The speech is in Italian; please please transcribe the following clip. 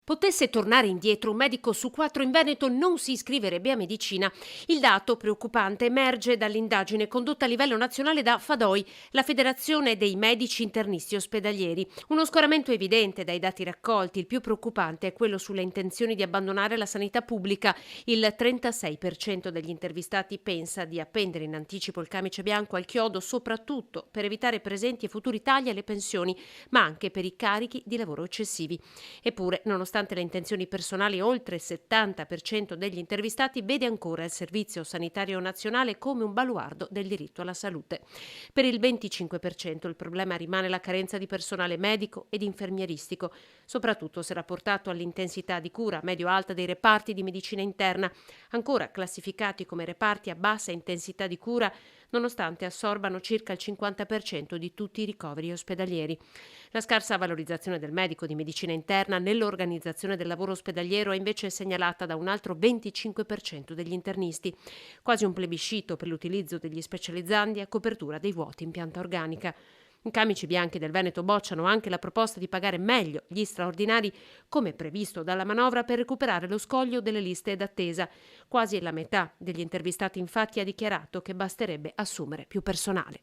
Potesse tornare indietro, un medico su 4 in Veneto non si iscriverebbe a medicina. Il dato preoccupante emerge dall'indagine condotta a livello nazionale da FADOI, la Federazione dei Medici Internisti Ospedalieri. Uno scoramento evidente dai dati raccolti. Il più preoccupante è quello sulle intenzioni di abbandonare la sanità pubblica. Il 36% degli intervistati pensa di appendere in anticipo il camice bianco al chiodo, soprattutto per evitare presenti e futuri tagli alle pensioni, ma anche per i carichi di lavoro eccessivi. Eppure, nonostante le intenzioni personali, oltre il 70% degli intervistati vede ancora il Servizio Sanitario Nazionale come un baluardo del diritto alla salute. Per il 25% il problema rimane la carenza di personale medico ed infermieristico, soprattutto se rapportato all'intensità di cura medio-alta dei reparti di medicina interna, ancora classificati come reparti a bassa intensità di cura, nonostante assorbano circa il 50% di tutti i ricoveri ospedalieri. La scarsa valorizzazione del medico di medicina interna nell'organizzazione del lavoro ospedaliero è invece segnalata da un altro 25% degli internisti, quasi un plebiscito per l'utilizzo degli specializzandi a copertura dei vuoti in pianta organica. I camici bianchi del Veneto bocciano anche la proposta di pagare meglio gli straordinari come previsto dalla manovra per recuperare lo scoglio delle liste d'attesa. Quasi la metà degli intervistati infatti ha dichiarato che basterebbe assumere più personale.